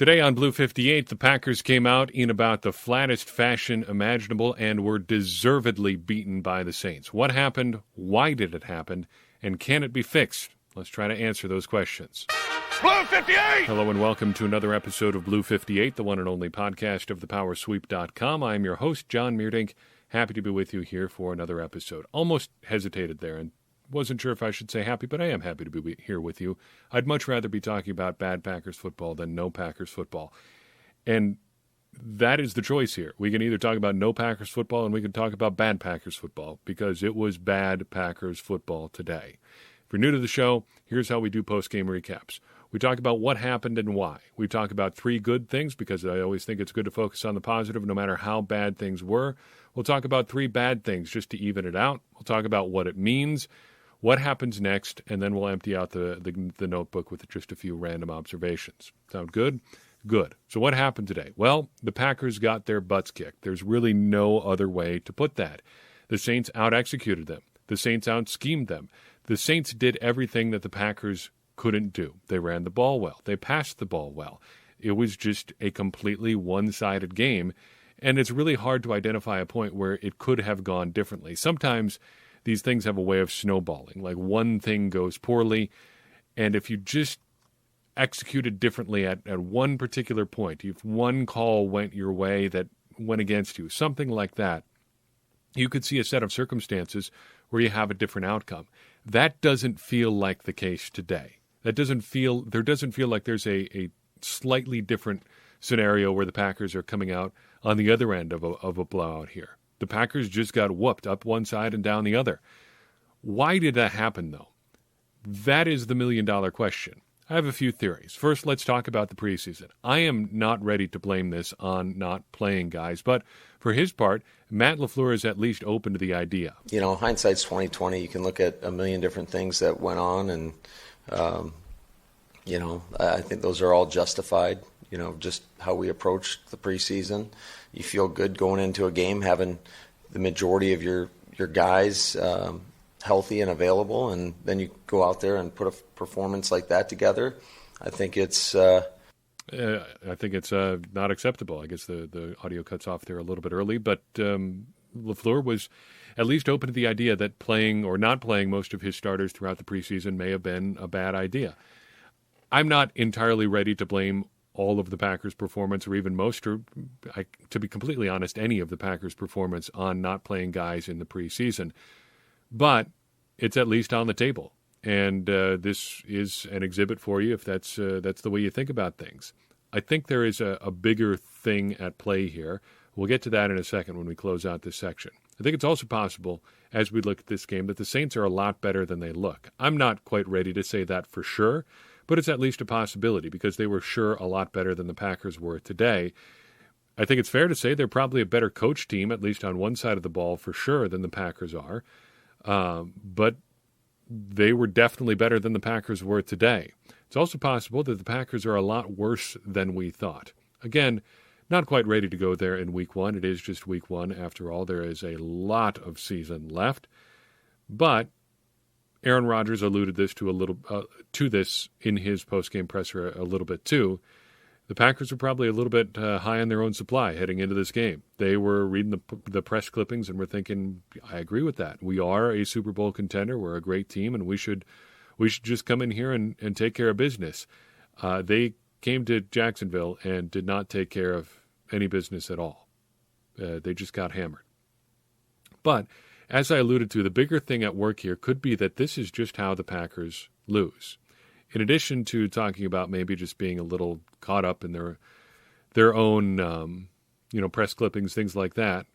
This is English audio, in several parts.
Today on Blue 58, the Packers came out in about the flattest fashion imaginable and were deservedly beaten by the Saints. What happened? Why did it happen? And can it be fixed? Let's try to answer those questions. Blue 58! Hello and welcome to another episode of Blue 58, the one and only podcast of thepowersweep.com. I'm your host, John Meerdink. Happy to be with you here for another episode. Almost hesitated there and wasn't sure if I should say happy, but I am happy to be here with you. I'd much rather be talking about bad Packers football than no Packers football. And that is the choice here. We can either talk about no Packers football and we can talk about bad Packers football because it was bad Packers football today. If you're new to the show, here's how we do post-game recaps. We talk about what happened and why. We talk about three good things because I always think it's good to focus on the positive no matter how bad things were. We'll talk about three bad things just to even it out. We'll talk about what it means, what happens next, and then we'll empty out the notebook with just a few random observations. Sound good? Good. So what happened today? Well, the Packers got their butts kicked. There's really no other way to put that. The Saints out-executed them. The Saints out-schemed them. The Saints did everything that the Packers couldn't do. They ran the ball well. They passed the ball well. It was just a completely one-sided game, and it's really hard to identify a point where it could have gone differently. Sometimes these things have a way of snowballing. Like one thing goes poorly, and if you just executed differently at one particular point, if one call went your way that went against you, something like that, you could see a set of circumstances where you have a different outcome. That doesn't feel like the case today. There doesn't feel like there's a slightly different scenario where the Packers are coming out on the other end of a blowout here. The Packers just got whooped up one side and down the other. Why did that happen, though? That is the million-dollar question. I have a few theories. First, let's talk about the preseason. I am not ready to blame this on not playing guys, but for his part, Matt LaFleur is at least open to the idea. You know, hindsight's 20/20. You can look at a million different things that went on, and I think those are all justified. You know, just how we approached the preseason. You feel good going into a game, having the majority of your guys healthy and available, and then you go out there and put a performance like that together. I think it's not acceptable. I guess the audio cuts off there a little bit early, but LaFleur was at least open to the idea that playing or not playing most of his starters throughout the preseason may have been a bad idea. I'm not entirely ready to blame all of the Packers' performance, or even most, or to be completely honest, any of the Packers' performance on not playing guys in the preseason. But it's at least on the table, and this is an exhibit for you if that's the way you think about things. I think there is a bigger thing at play here. We'll get to that in a second when we close out this section. I think it's also possible, as we look at this game, that the Saints are a lot better than they look. I'm not quite ready to say that for sure, but it's at least a possibility because they were sure a lot better than the Packers were today. I think it's fair to say they're probably a better coach team, at least on one side of the ball for sure, than the Packers are. But they were definitely better than the Packers were today. It's also possible that the Packers are a lot worse than we thought. Again, not quite ready to go there in week one. It is just week one. After all, there is a lot of season left. But Aaron Rodgers alluded to this in his post-game presser a little bit too. The Packers are probably a little bit high on their own supply heading into this game. They were reading the press clippings and were thinking, I agree with that. We are a Super Bowl contender. We're a great team, and we should just come in here and take care of business. They came to Jacksonville and did not take care of any business at all. They just got hammered. But as I alluded to, the bigger thing at work here could be that this is just how the Packers lose. In addition to talking about maybe just being a little caught up in their own press clippings, things like that,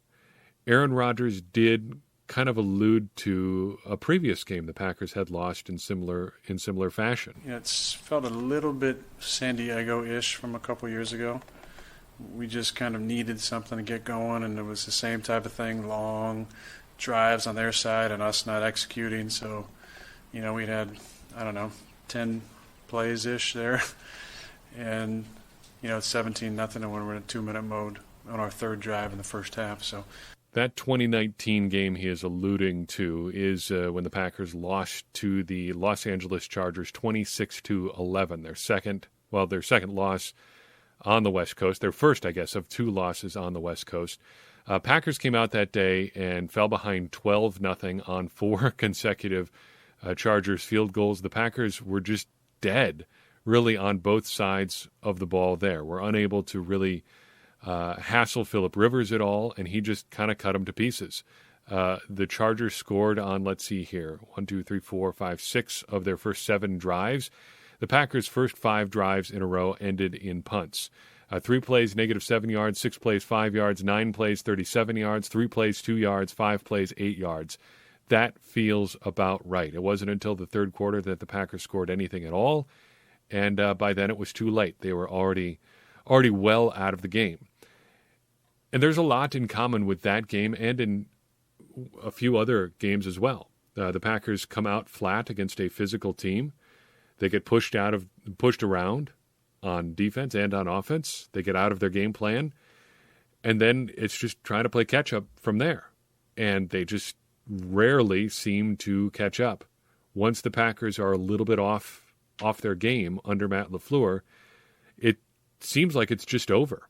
Aaron Rodgers did kind of allude to a previous game the Packers had lost in similar fashion. Yeah, it's felt a little bit San Diego-ish from a couple years ago. We just kind of needed something to get going, and it was the same type of thing, long drives on their side and us not executing. So, we'd had, 10 plays-ish there. And, it's 17-0, and we're in a 2-minute mode on our third drive in the first half. So that 2019 game he is alluding to is when the Packers lost to the Los Angeles Chargers 26-11, their second loss on the West Coast. Their first, I guess, of 2 losses on the West Coast. Packers came out that day and fell behind 12-0 on 4 consecutive Chargers field goals. The Packers were just dead, really, on both sides of the ball there. Were unable to really hassle Phillip Rivers at all, and he just kind of cut them to pieces. The Chargers scored on, let's see here, 6 of their first 7 drives. The Packers' first 5 drives in a row ended in punts. 3 plays, -7 yards, 6 plays, 5 yards, 9 plays, 37 yards, 3 plays, 2 yards, 5 plays, 8 yards. That feels about right. It wasn't until the third quarter that the Packers scored anything at all, and by then it was too late. They were already well out of the game. And there's a lot in common with that game and in a few other games as well. The Packers come out flat against a physical team. They get pushed around on defense and on offense. They get out of their game plan, and then it's just trying to play catch-up from there. And they just rarely seem to catch up. Once the Packers are a little bit off their game under Matt LaFleur, it seems like it's just over.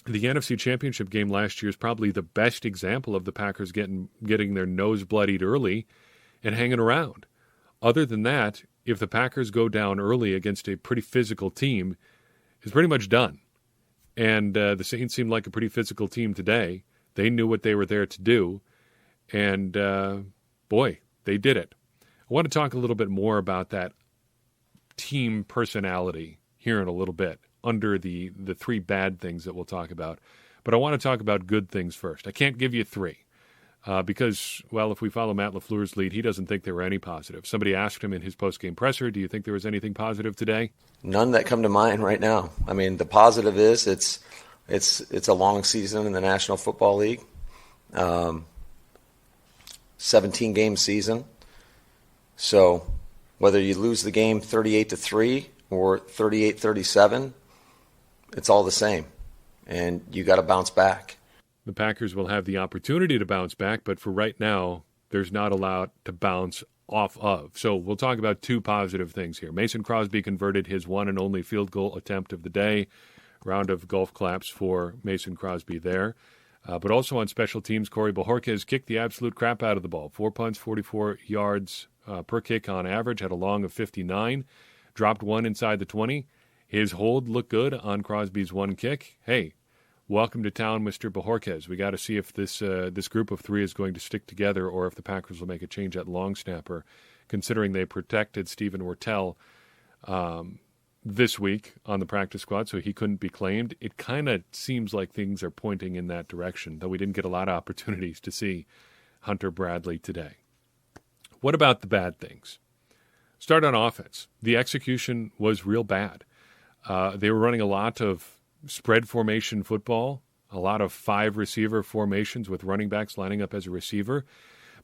The NFC Championship game last year is probably the best example of the Packers getting their nose bloodied early and hanging around. Other than that, if the Packers go down early against a pretty physical team, it's pretty much done. And the Saints seemed like a pretty physical team today. They knew what they were there to do, and boy, they did it. I want to talk a little bit more about that team personality here in a little bit, under the 3 bad things that we'll talk about. But I want to talk about good things first. I can't give you 3 because, well, if we follow Matt LaFleur's lead, he doesn't think there were any positive. Somebody asked him in his post-game presser, do you think there was anything positive today? None that come to mind right now. I mean, the positive is it's a long season in the National Football League, 17-game season. So whether you lose the game 38-3 or 38-37, it's all the same, and you got to bounce back. The Packers will have the opportunity to bounce back, but for right now, there's not a lot to bounce off of. So we'll talk about 2 positive things here. Mason Crosby converted his one and only field goal attempt of the day. Round of golf claps for Mason Crosby there. But also on special teams, Corey Bojorquez kicked the absolute crap out of the ball. 4 punts, 44 yards per kick on average, had a long of 59, dropped 1 inside the 20. His hold looked good on Crosby's 1 kick. Hey, welcome to town, Mr. Bojorquez. We got to see if this group of 3 is going to stick together or if the Packers will make a change at long snapper, considering they protected Stephen Wertel this week on the practice squad, so he couldn't be claimed. It kind of seems like things are pointing in that direction, though we didn't get a lot of opportunities to see Hunter Bradley today. What about the bad things? Start on offense. The execution was real bad. They were running a lot of spread formation football, a lot of 5-receiver formations with running backs lining up as a receiver,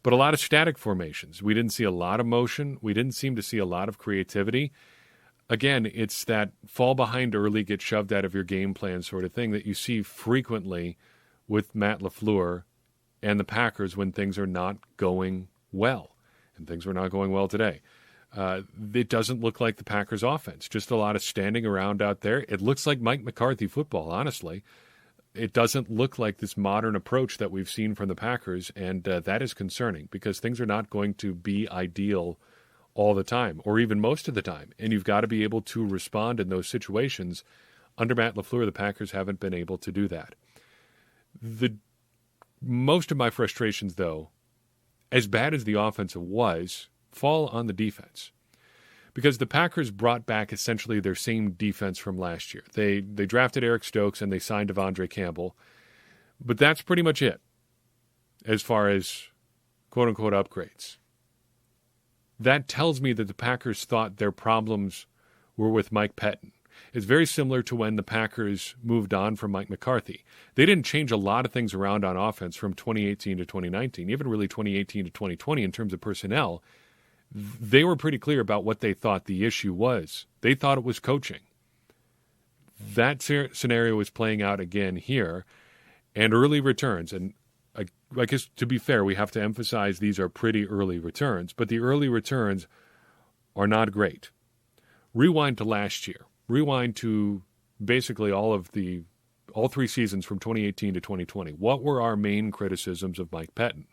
but a lot of static formations. We didn't see a lot of motion. We didn't seem to see a lot of creativity. Again, it's that fall behind early, get shoved out of your game plan sort of thing that you see frequently with Matt LaFleur and the Packers when things are not going well. And things were not going well today. It doesn't look like the Packers offense, just a lot of standing around out there. It looks like Mike McCarthy football, honestly. It doesn't look like this modern approach that we've seen from the Packers, and that is concerning because things are not going to be ideal all the time, or even most of the time. And you've got to be able to respond in those situations. Under Matt LaFleur, the Packers haven't been able to do that. Most of my frustrations, though, as bad as the offensive was, fall on the defense. Because the Packers brought back essentially their same defense from last year. They drafted Eric Stokes and they signed Devondre Campbell. But that's pretty much it as far as quote-unquote upgrades. That tells me that the Packers thought their problems were with Mike Pettin. It's very similar to when the Packers moved on from Mike McCarthy. They didn't change a lot of things around on offense from 2018 to 2019, even really 2018 to 2020 in terms of personnel. They were pretty clear about what they thought the issue was. They thought it was coaching. That scenario is playing out again here, and early returns. And I guess to be fair, we have to emphasize these are pretty early returns, but the early returns are not great. Rewind to last year. Rewind to basically all 3 seasons from 2018 to 2020. What were our main criticisms of Mike Pettin?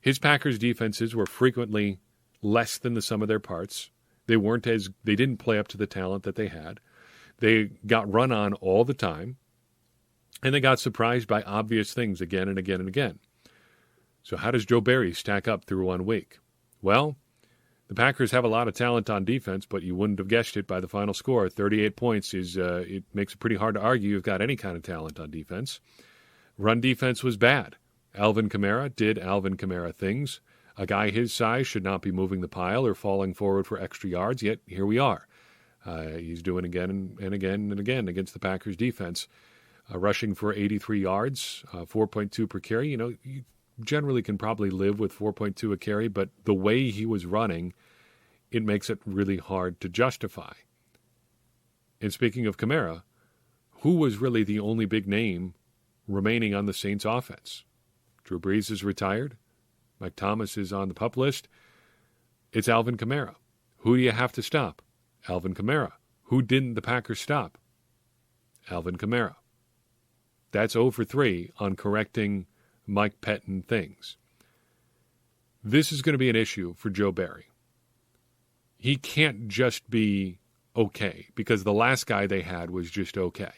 His Packers defenses were frequently less than the sum of their parts. They didn't play up to the talent that they had. They got run on all the time, and they got surprised by obvious things again and again and again. So how does Joe Barry stack up through 1 week? Well, the Packers have a lot of talent on defense, but you wouldn't have guessed it by the final score. 38 points it makes it pretty hard to argue you've got any kind of talent on defense. Run defense was bad. Alvin Kamara did Alvin Kamara things. A guy his size should not be moving the pile or falling forward for extra yards, yet here we are. He's doing again and again and again against the Packers defense. Rushing for 83 yards, 4.2 per carry. You generally can probably live with 4.2 a carry, but the way he was running, it makes it really hard to justify. And speaking of Kamara, who was really the only big name remaining on the Saints offense? Drew Brees is retired. Mike Thomas is on the PUP list. It's Alvin Kamara. Who do you have to stop? Alvin Kamara. Who didn't the Packers stop? Alvin Kamara. That's 0 for 3 on correcting Mike Pettin things. This is going to be an issue for Joe Barry. He can't just be okay, because the last guy they had was just okay.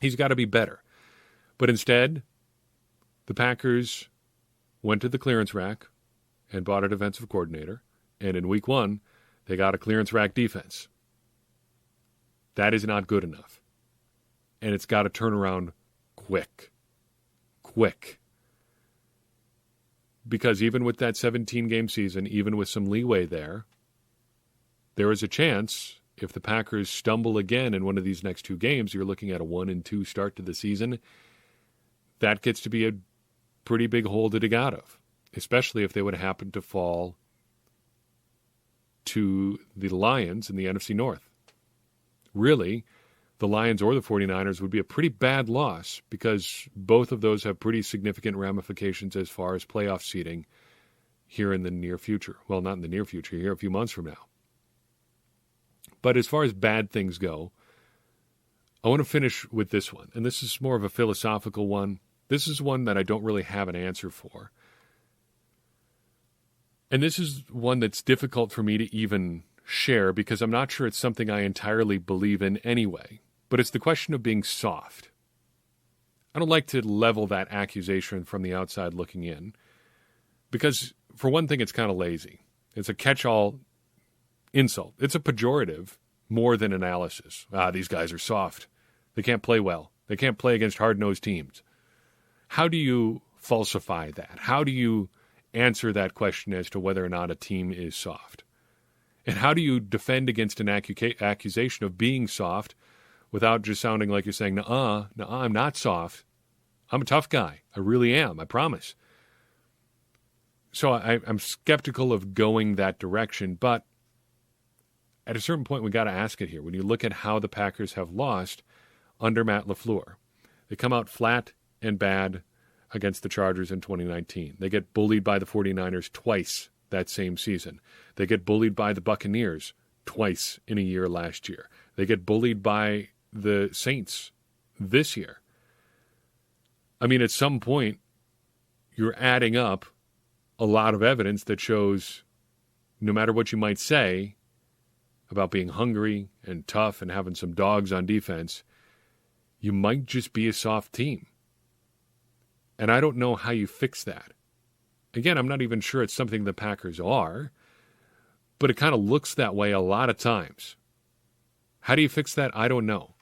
He's got to be better. But instead, the Packers went to the clearance rack and bought a defensive coordinator, and in week 1, they got a clearance rack defense. That is not good enough. And it's got to turn around quick. Because even with that 17-game season, even with some leeway there is a chance, if the Packers stumble again in one of these next 2 games, you're looking at a 1-2 start to the season. That gets to be a pretty big hole to dig out of, especially if they would happen to fall to the Lions in the NFC North. Really, the Lions or the 49ers would be a pretty bad loss, because both of those have pretty significant ramifications as far as playoff seeding here in the near future. Well, not in the near future, here a few months from now. But as far as bad things go, I want to finish with this one. And this is more of a philosophical one. This is one that I don't really have an answer for. And this is one that's difficult for me to even share, because I'm not sure it's something I entirely believe in anyway. But it's the question of being soft. I don't like to level that accusation from the outside looking in, because for one thing, it's kind of lazy. It's a catch-all insult. It's a pejorative more than analysis. These guys are soft. They can't play well. They can't play against hard-nosed teams. How do you falsify that? How do you answer that question as to whether or not a team is soft? And how do you defend against an accusation of being soft without just sounding like you're saying, nuh-uh, I'm not soft. I'm a tough guy. I really am. I promise. So I'm skeptical of going that direction, but at a certain point, we got to ask it here. When you look at how the Packers have lost under Matt LaFleur, they come out flat and bad against the Chargers in 2019. They get bullied by the 49ers twice that same season. They get bullied by the Buccaneers twice in a year last year. They get bullied by the Saints this year. I mean, at some point, you're adding up a lot of evidence that shows no matter what you might say about being hungry and tough and having some dogs on defense, you might just be a soft team. And I don't know how you fix that. Again, I'm not even sure it's something the Packers are, but it kind of looks that way a lot of times. How do you fix that? I don't know.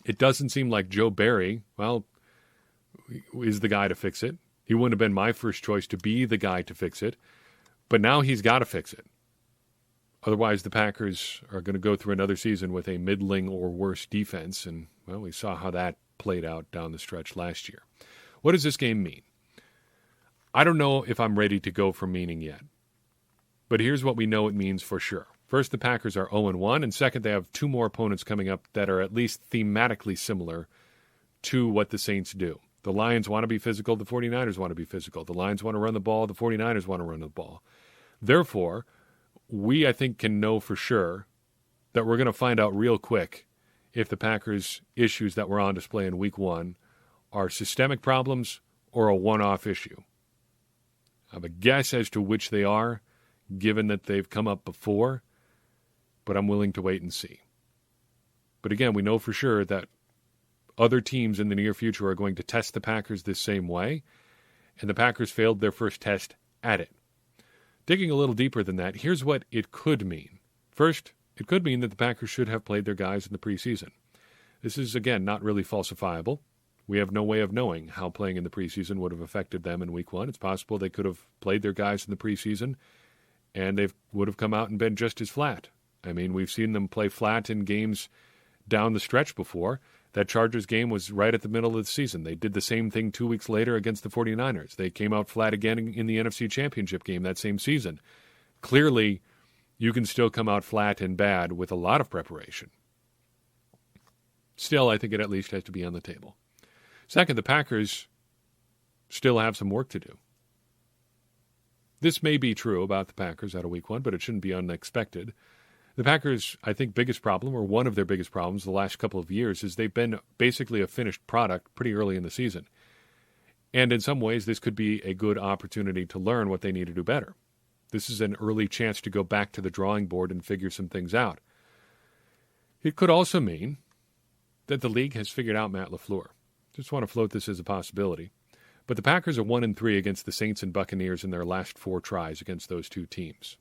It doesn't seem like Joe Barry, is the guy to fix it. He wouldn't have been my first choice to be the guy to fix it, but now he's got to fix it. Otherwise, the Packers are going to go through another season with a middling or worse defense, and, well, we saw how that played out down the stretch last year. What does this game mean? I don't know if I'm ready to go for meaning yet, but here's what we know it means for sure. First, the Packers are 0-1, and second, they have 2 more opponents coming up that are at least thematically similar to what the Saints do. The Lions want to be physical, the 49ers want to be physical. The Lions want to run the ball, the 49ers want to run the ball. Therefore, we, I think, can know for sure that we're going to find out real quick if the Packers' issues that were on display in Week 1 are systemic problems or a one-off issue. I have a guess as to which they are, given that they've come up before, but I'm willing to wait and see. But again, we know for sure that other teams in the near future are going to test the Packers this same way, and the Packers failed their first test at it. Digging a little deeper than that, here's what it could mean. First, it could mean that the Packers should have played their guys in the preseason. This is, again, not really falsifiable. We have no way of knowing how playing in the preseason would have affected them in Week 1. It's possible they could have played their guys in the preseason, and they would have come out and been just as flat. I mean, we've seen them play flat in games down the stretch before. That Chargers game was right at the middle of the season. They did the same thing 2 weeks later against the 49ers. They came out flat again in the NFC Championship game that same season. Clearly, you can still come out flat and bad with a lot of preparation. Still, I think it at least has to be on the table. Second, the Packers still have some work to do. This may be true about the Packers out of Week 1, but it shouldn't be unexpected. The Packers, I think, biggest problem, or one of their biggest problems the last couple of years, is they've been basically a finished product pretty early in the season. And in some ways, this could be a good opportunity to learn what they need to do better. This is an early chance to go back to the drawing board and figure some things out. It could also mean that the league has figured out Matt LaFleur. Just want to float this as a possibility. But the Packers are 1-3 against the Saints and Buccaneers in their last 4 tries against those two teams.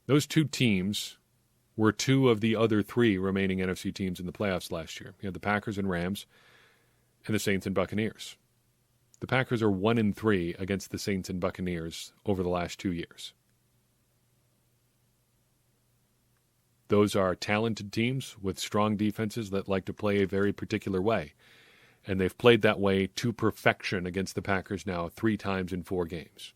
Those two teams were 2 of the other 3 remaining NFC teams in the playoffs last year. You had the Packers and Rams and the Saints and Buccaneers. The Packers are 1-3 against the Saints and Buccaneers over the last 2 years. Those are talented teams with strong defenses that like to play a very particular way. And they've played that way to perfection against the Packers now 3 times in 4 games.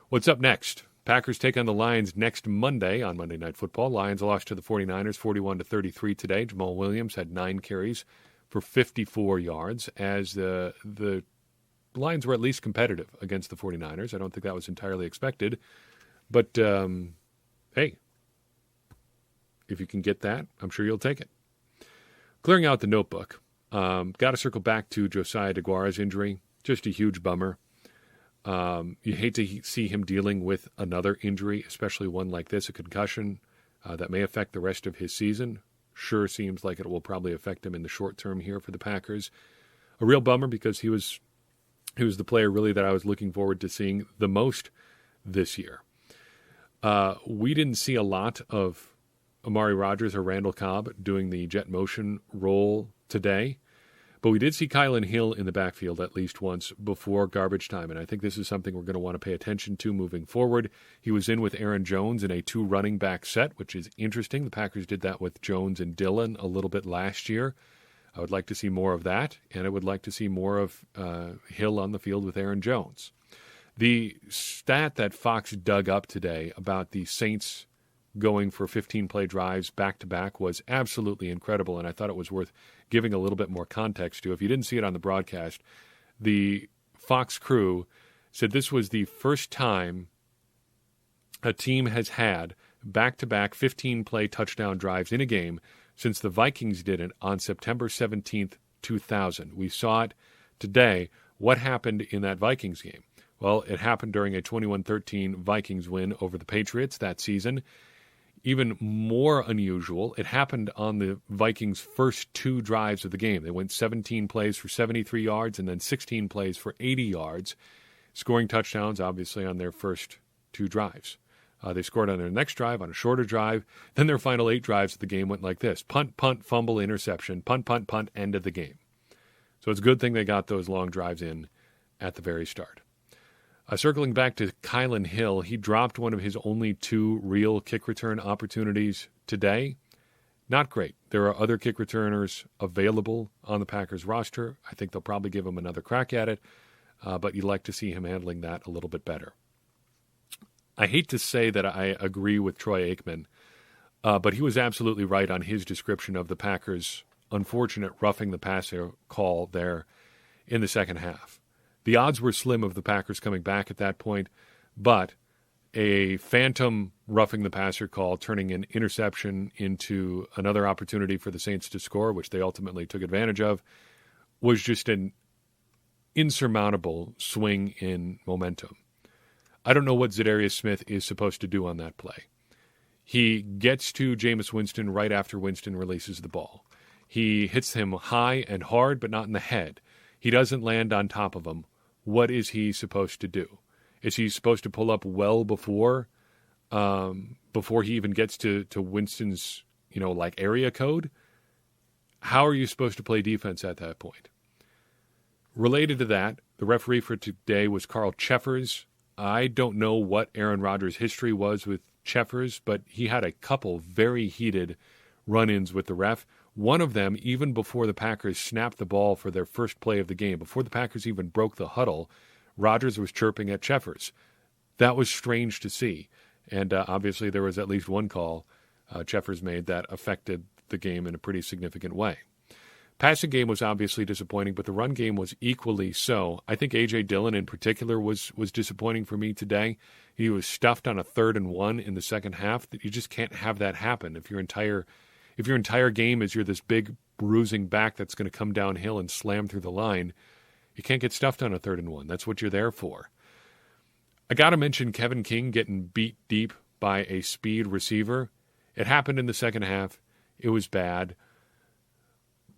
What's up next? Packers take on the Lions next Monday on Monday Night Football. Lions lost to the 49ers 41-33 today. Jamal Williams had 9 carries for 54 yards as the Lions were at least competitive against the 49ers. I don't think that was entirely expected. But, hey, if you can get that, I'm sure you'll take it. Clearing out the notebook. Got to circle back to Josiah DeGuara's injury. Just a huge bummer. You hate to see him dealing with another injury, especially one like this, a concussion that may affect the rest of his season. Sure seems like it will probably affect him in the short term here for the Packers. A real bummer because he was the player really that I was looking forward to seeing the most this year. We didn't see a lot of Amari Rodgers or Randall Cobb doing the jet motion role today. But we did see Kylan Hill in the backfield at least once before garbage time, and I think this is something we're going to want to pay attention to moving forward. He was in with Aaron Jones in a 2 running back set, which is interesting. The Packers did that with Jones and Dillon a little bit last year. I would like to see more of that, and I would like to see more of Hill on the field with Aaron Jones. The stat that Fox dug up today about the Saints going for 15-play drives back-to-back was absolutely incredible, and I thought it was worth giving a little bit more context to. If you didn't see it on the broadcast, the Fox crew said this was the first time a team has had back-to-back 15-play touchdown drives in a game since the Vikings did it on September 17th, 2000. We saw it today. What happened in that Vikings game? Well, it happened during a 21-13 Vikings win over the Patriots that season. Even more unusual, it happened on the Vikings' first 2 drives of the game. They went 17 plays for 73 yards and then 16 plays for 80 yards, scoring touchdowns, obviously, on their first 2 drives. They scored on their next drive, on a shorter drive. Then their final 8 drives of the game went like this. Punt, punt, fumble, interception, punt, punt, punt, end of the game. So it's a good thing they got those long drives in at the very start. Circling back to Kylan Hill, he dropped one of his only 2 real kick return opportunities today. Not great. There are other kick returners available on the Packers roster. I think they'll probably give him another crack at it, but you'd like to see him handling that a little bit better. I hate to say that I agree with Troy Aikman, but he was absolutely right on his description of the Packers' unfortunate roughing the passer call there in the second half. The odds were slim of the Packers coming back at that point, but a phantom roughing the passer call, turning an interception into another opportunity for the Saints to score, which they ultimately took advantage of, was just an insurmountable swing in momentum. I don't know what Za'Darius Smith is supposed to do on that play. He gets to Jameis Winston right after Winston releases the ball. He hits him high and hard, but not in the head. He doesn't land on top of him. What is he supposed to do? Is he supposed to pull up well before he even gets to Winston's, area code? How are you supposed to play defense at that point? Related to that, the referee for today was Carl Cheffers. I don't know what Aaron Rodgers' history was with Cheffers, but he had a couple very heated run-ins with the ref. One of them, even before the Packers snapped the ball for their first play of the game, before the Packers even broke the huddle, Rodgers was chirping at Cheffers. That was strange to see. And obviously there was at least one call Cheffers made that affected the game in a pretty significant way. Passing game was obviously disappointing, but the run game was equally so. I think A.J. Dillon in particular was disappointing for me today. He was stuffed on a 3rd and 1 in the second half. You just can't have that happen. If your entire game is you're this big bruising back that's going to come downhill and slam through the line, you can't get stuffed on a 3rd and 1. That's what you're there for. I got to mention Kevin King getting beat deep by a speed receiver. It happened in the second half. It was bad.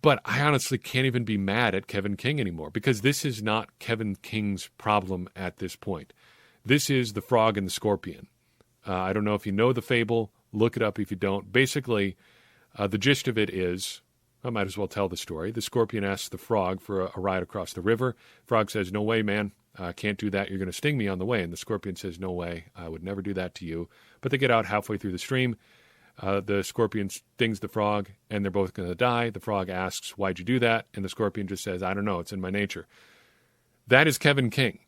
But I honestly can't even be mad at Kevin King anymore because this is not Kevin King's problem at this point. This is the frog and the scorpion. I don't know if you know the fable. Look it up if you don't. Basically, the gist of it is, I might as well tell the story. The scorpion asks the frog for a ride across the river. Frog says, "No way, man. Can't do that. You're going to sting me on the way." And the scorpion says, "No way. I would never do that to you." But they get out halfway through the stream. The scorpion stings the frog, and they're both going to die. The frog asks, "Why'd you do that?" And the scorpion just says, "I don't know. It's in my nature." That is Kevin King.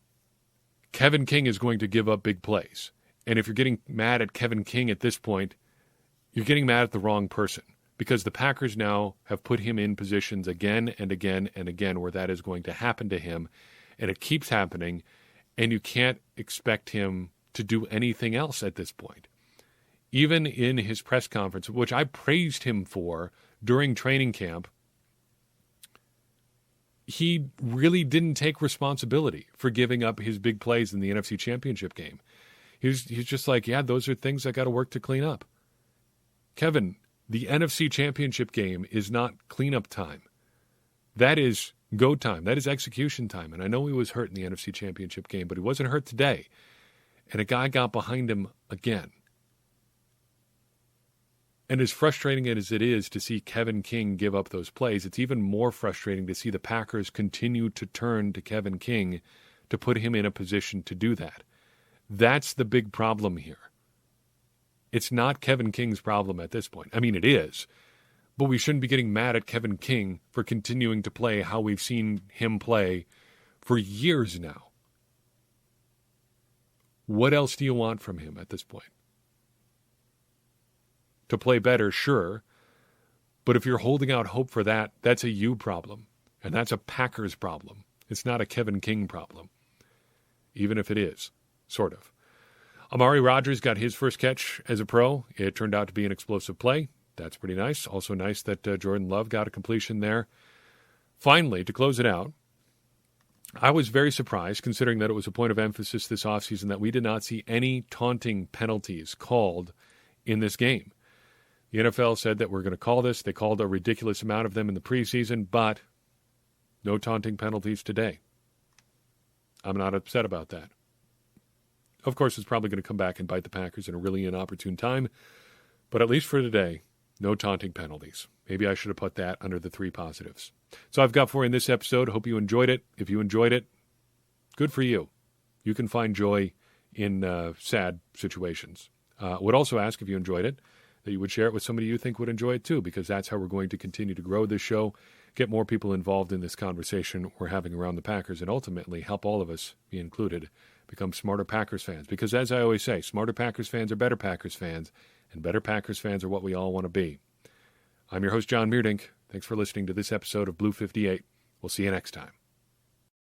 Kevin King is going to give up big plays. And if you're getting mad at Kevin King at this point, you're getting mad at the wrong person. Because the Packers now have put him in positions again and again and again where that is going to happen to him. And it keeps happening, and you can't expect him to do anything else at this point. Even in his press conference, which I praised him for during training camp, he really didn't take responsibility for giving up his big plays in the NFC Championship game. He's just like, yeah, those are things I got to work to clean up. Kevin, the NFC Championship game is not cleanup time. That is go time. That is execution time. And I know he was hurt in the NFC Championship game, but he wasn't hurt today. And a guy got behind him again. And as frustrating as it is to see Kevin King give up those plays, it's even more frustrating to see the Packers continue to turn to Kevin King to put him in a position to do that. That's the big problem here. It's not Kevin King's problem at this point. I mean, it is. But we shouldn't be getting mad at Kevin King for continuing to play how we've seen him play for years now. What else do you want from him at this point? To play better, sure. But if you're holding out hope for that, that's a you problem. And that's a Packers problem. It's not a Kevin King problem. Even if it is, sort of. Amari Rodgers got his first catch as a pro. It turned out to be an explosive play. That's pretty nice. Also nice that Jordan Love got a completion there. Finally, to close it out, I was very surprised, considering that it was a point of emphasis this offseason, that we did not see any taunting penalties called in this game. The NFL said that we're going to call this. They called a ridiculous amount of them in the preseason, but no taunting penalties today. I'm not upset about that. Of course, it's probably going to come back and bite the Packers in a really inopportune time, but at least for today, no taunting penalties. Maybe I should have put that under the 3 positives. So I've got for you in this episode. Hope you enjoyed it. If you enjoyed it, good for you. You can find joy in sad situations. Would also ask if you enjoyed it, that you would share it with somebody you think would enjoy it too, because that's how we're going to continue to grow this show, get more people involved in this conversation we're having around the Packers, and ultimately help all of us, me included, become smarter Packers fans. Because as I always say, smarter Packers fans are better Packers fans, and better Packers fans are what we all want to be. I'm your host, John Meerdink. Thanks for listening to this episode of Blue 58. We'll see you next time.